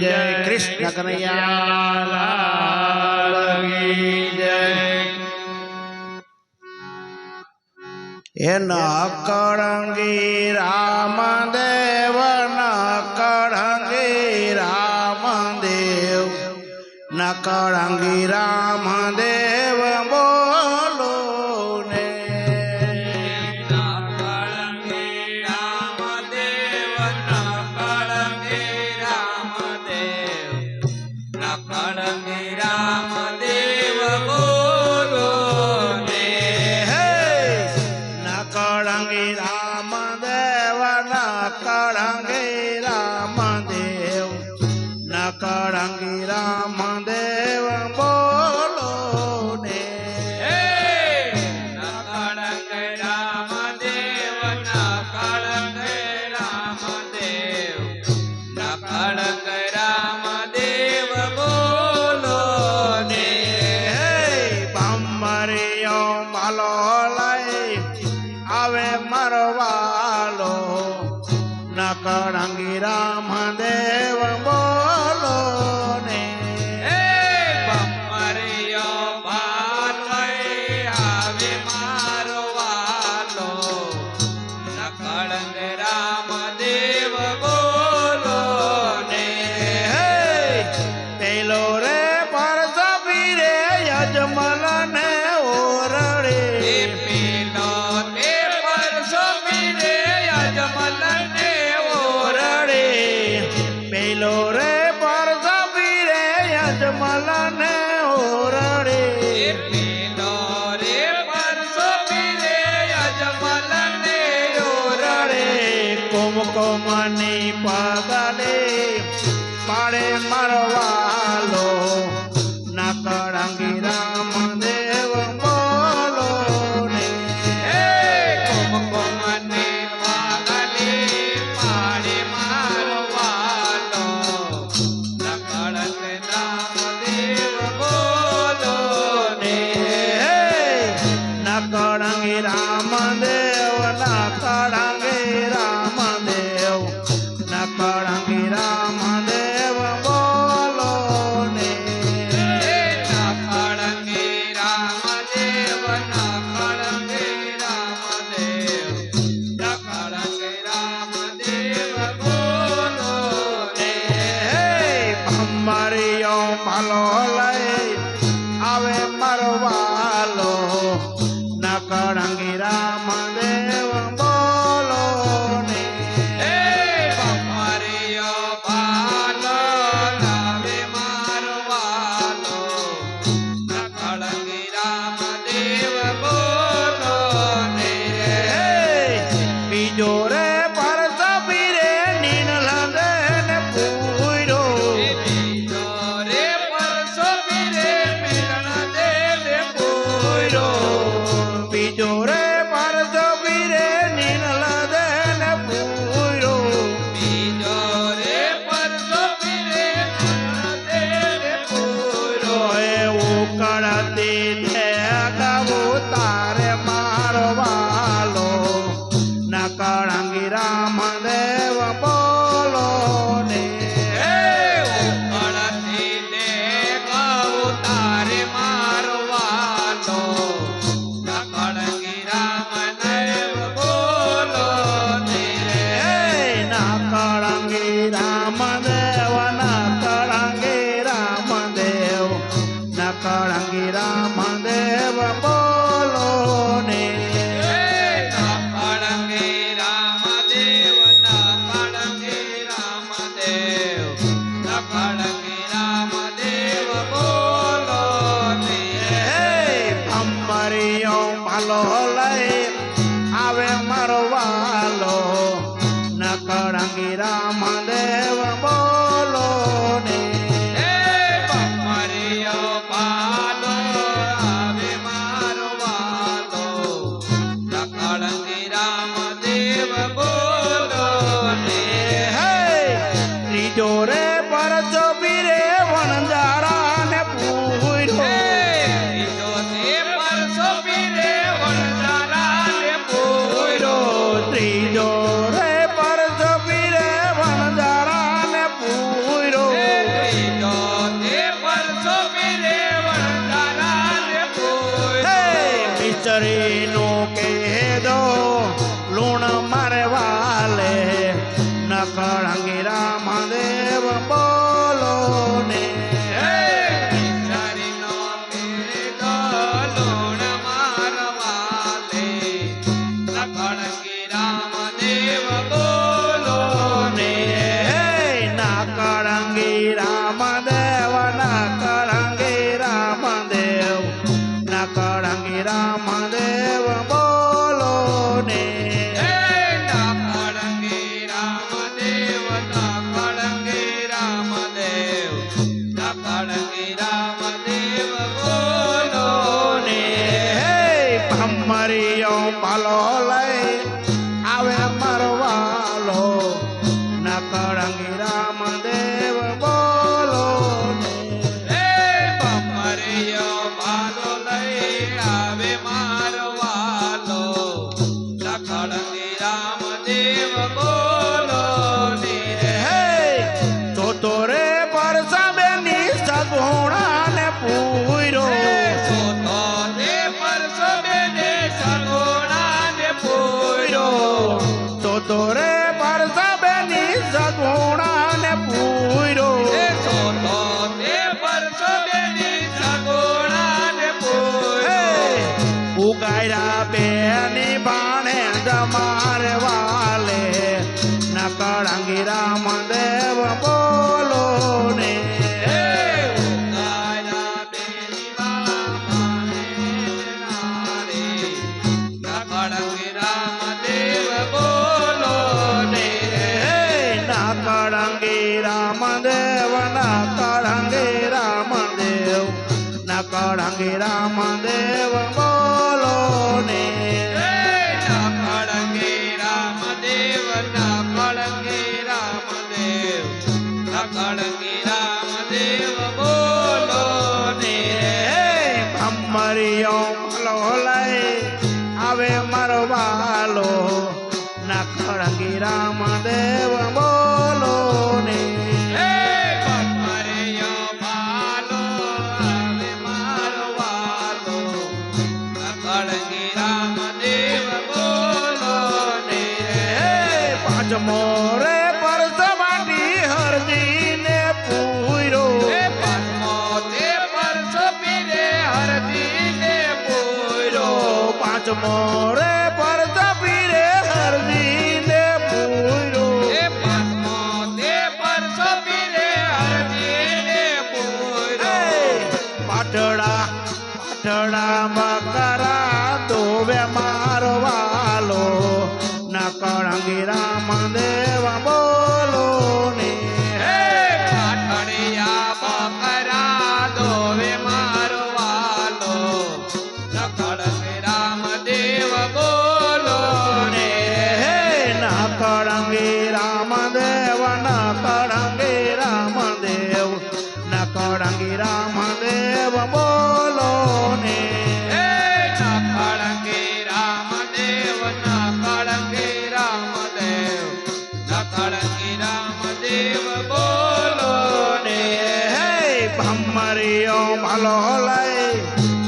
जय कृष्ण कन्हैयालाल की जय। न कड़ंगी रामदेव न कड़ंगी रामदेव न कड़ंगी रामदेव बोलो ने। कड़ंगी रामदेव न कड़ंगी रामदेव न कड़ंगी रामदेव बोलो ने। न कड़ंगी रामदेव न कड़ंगी रामदेव न कड़ंगी रामदेव बोलो ने। बम्बरियो मालो आवे मरवालो न कड़ंगी रामदेव बोलो ने। बम्बरियो मालो आवे मरवालो न कड़ंगी रामदेव बोलो ने। पेलो रे परस पीरे यजमल ने ओरड़े पेलो रे परस पीरे यजमल ने ओरड़े पेलो रे परस पीरे यजमल ने ओरड़े। कुमकुमनी पगले पाड़े मरवालो न कड़ंगी रामदेव बोलो ने। कुमकुमनी पगले पाड़े मरवालो न कड़ंगी रामदेव बोलो ने। न कड़ंगी रामदेव न कड़ंगी रामदेव न कड़ंगी रामदेव बोलो ने। न कड़ंगी रामदेव न कड़ंगी रामदेव न कड़ंगी रामदेव बोलो ने। भम्बरियो मालो आवे मरवालो न कड़ंगी रामदेव बोलो ने। बम्बरियो मालो आवे मरवालो न कड़ंगी रामदेव बोलो ने। बीजो रे परस पीरे नीनल देन पूरो बीजो रे परस पीरे मिलन देन पूरो। बीजो रे परस पीरे नीनल देन पूरो। बीजो रे परस पीरे मिलन देन पूरो। उकड़ती गबू तारे मारवालो न कड़ंगी रामदेव बोलो ने। उकड़ती गबू तारे मारवालो न कड़ंगी रामदेव बोलो ने। न कड़ंगी रामदेव न कड़ंगी रामदेव न कड़ंगी रामदेव बोलो ने। न कड़ंगी रामदेव न कड़ंगी रामदेव न कड़ंगी रामदेव बोलो ने। भम्बरियो मालो आवे मरवालो न कड़ंगी रामदेव बोलो ने। बम्बरियो मालो आवे मरवालो न कड़ंगी रामदेव बोलो ने। त्रीजो रे परस पीरे वनजारा ने पूरो त्रीजो रे परस पीरे वनजारा ने पूरो। त्रीजो रे परस पीरे वनजारा નકળંગી રામદેવ બોલો ને વિચારીનો મેળો લોણ મારવા દે નકળંગી રામદેવ બોલો ને નકળંગી રામદેવ નકળંગી રામદેવ નકળંગી રામદેવ બોલો ને નકળંગી રામદેવ નકળંગી રામદેવ નકળંગી રામદેવ બોલો ને ભમરિયો પાલો લઈ આવે મરવાલો નકળંગી રામદેવ બોલો ને ભમરિયો મારો લઈ આવે મારો વાલો નકળંગી રામદેવ બોલો ને તો તોરે પરસબેની સગુણા ને પૂરો સોતો ને પરસો બેને સગુણા ને પૂરો તો તોરે પરસબેની સગુણા ને પૂરો સોતો ને પરસો બેને સગુણા ને પૂરો ઉગાયરા બેની બાણે જમારે વાલે નકળંગી રામદેવ બોલો ને નકળંગી રામદેવ બોલો ને નકળંગી રામદેવ નકળંગી રામદેવ નકળંગી રામદેવ બોલો ને નકળંગી રામદેવ નકળંગી રામદેવ નકળંગી રામદેવ બોલો ને ભમરિયો પાલો લઈ આવે મરવાલો નકળંગી રામદેવ બોલો ને ભમરિયો પાલો આવે મારો વાલો નકળંગી રામદેવ બોલો ને પાંચમો રે પરસવાટી હરજીને પૂરો પાંચમો તે પરસો પીરે હરદીને પૂરો પાંચમો રે પરસ પીરે હરજીને પૂરો પાંચમો તે પરસો પીરે હરદીને પૂરો પાટડા પાટડા મકરા દોવે મારો વાલો નકળંગી રામદેવ બોલો ને પાટણિયા બકરા દોવે મારો વાલો નકળંગી રામદેવ બોલો ને નકળંગી રામદેવ નકળંગી રામદેવ નકળંગી રામદેવ બોલો ને નકળંગી રામદેવ નકળંગી રામદેવ નકળંગી રામદેવ બોલો ને ભમરિયો ભાલો લઈ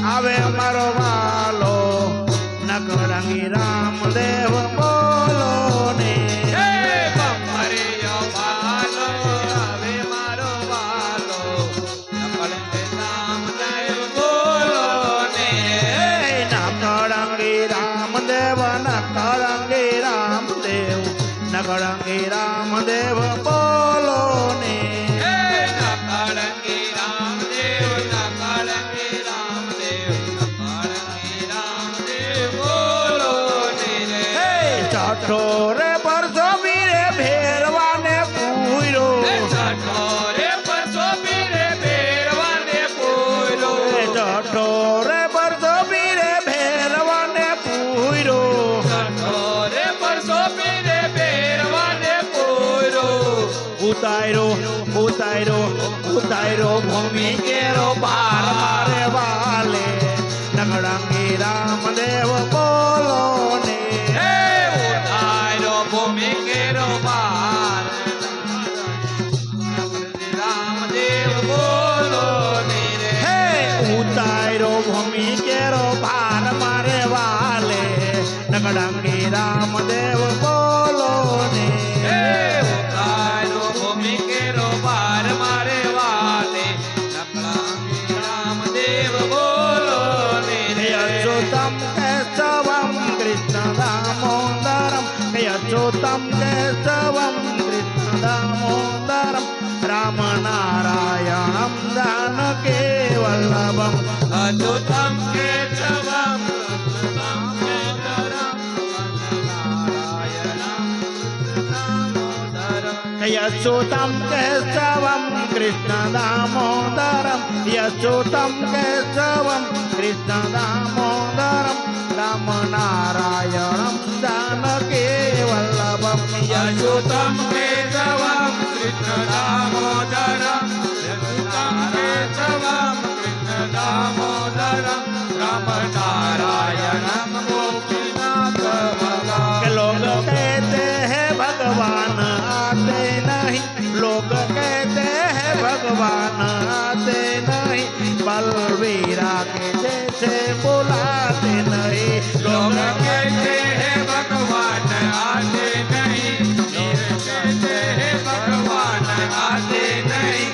આવે મારો વાલો નકળંગી રામદેવ બોલો ને ભમરિયો વાલો આવે મારો વાલો નકળંગી રામદેવ બોલો ને નકળંગી રામદેવ નકળંગી રામદેવ નકળંગી રામદેવ બોલો ને નકળંગી રામદેવ નકળંગી રામદેવ નકળંગી રામદેવ બોલો ને ચાઠો રે પરસો વીરે ભેરવાને પૂરો છઠો રે પરસો પીરે ભેરવાને પૂરો ચાઠો રે પરસો વીરે ભેરવાને પૂરો છઠો રે પરસો પીરે ભેરવાને પૂરો ઉતારો ઉતારો ઉતારો ભૂમિ કેરો ભાર મારે વાલે નકળંગી રામદેવ બોલો ને ઉતારો ભૂમિ કેરો બાર રામદેવ બોલો ને હે ઉતારો ભૂમિ કેરો ભાર મારે વાલે નકળંગી રામદેવ બોલો ને दामोदरम राम नारायणम जानकी वल्लभम अच्युतं केशवं दामोदरं नारायणं दामोदरं यच्युतं केशवं कृष्ण दामोदरम यच्युतं केशवं कृष्ण दामोदरम राम नारायणम जानकी वल्लभम अच्युतं केशवं कृष्ण दामोदरं अच्युतं केशवं कृष्ण दामोदरं राम नारायणं गोपीनाथ भगवान् लोग कहते हैं भगवान आते नहीं लोग कहते हैं भगवान आते नहीं बलवीरा के जैसे बुलाते नहीं लोग कहते हैं भगवान आते नहीं लोग कहते हैं भगवान आते नहीं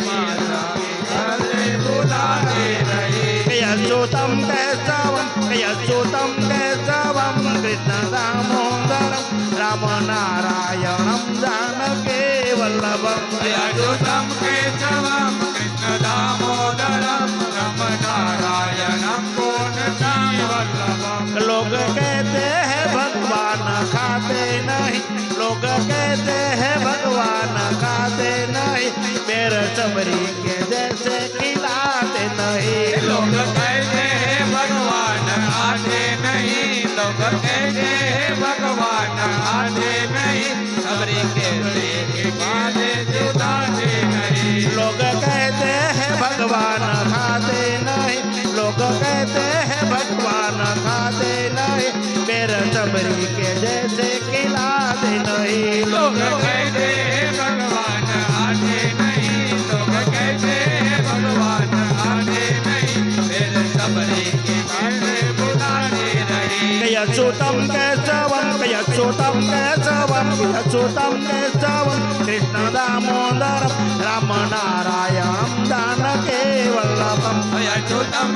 माता के बुलाते नहीं यच्युतं केशवं यच्युतं केशवं कृष्ण दामोदरं राम नारायणं जानकी वल्लभम अच्युतं केशवं कृष्ण दामोदरं राम नारायणं पूर्णतां वल्लभम् लोग कहते हैं भगवान खाते नहीं लोग कहते हैं भगवान खाते नहीं मेरे सबरी के जैसे खिलाते नहीं लोग कहते हैं भगवान आते नहीं लोग कहते हैं भगवान आते नहीं सबरी कहते हैं बाजे जुदाते नहीं लोग कहते हैं भगवान खाते नहीं लोग कहते हैं भगवान खाते नहीं मेरे सबरी के जैसे खिलाते नहीं लोग कहते हैं भगवान आते नहीं लोग कहते हैं भगवान आते नहीं मेरे सबरी के कहते बुलाते नहीं यच्युतं केशवं यच्युतं केशवं यच्युतं केशवं कृष्ण दामोदरं राम नारायणं जानकी वल्लभम अच्युतं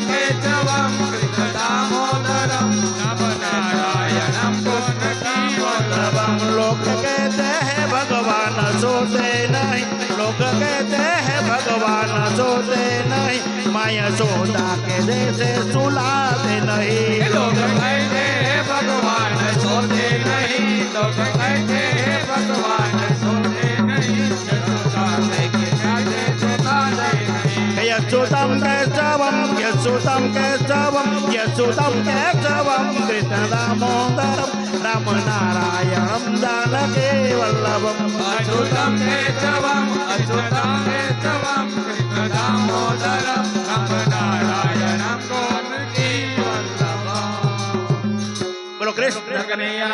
केशवं कृष्ण दामोदरं राम नारायणं पूर्णतां वल्लभम् लोग कहते हैं भगवान सोते नहीं लोग कहते हैं भगवान सोते नहीं माया सोदा के जैसे सुलाते नहीं लोग कहते हैं भगवान सोते नहीं लोग कहते हैं भगवान सोते नहीं यशोदा के जाते सोताते नहीं यच्युतं केशवं यच्युतं केशवं यच्युतं केशवं कृष्ण दामोदरं राम नारायणं जानकी वल्लभम अच्युतं केशवं कृष्ण दामोदरं राम नारायणं गोपी वल्लभम् बोलो कृष्ण कन्हैया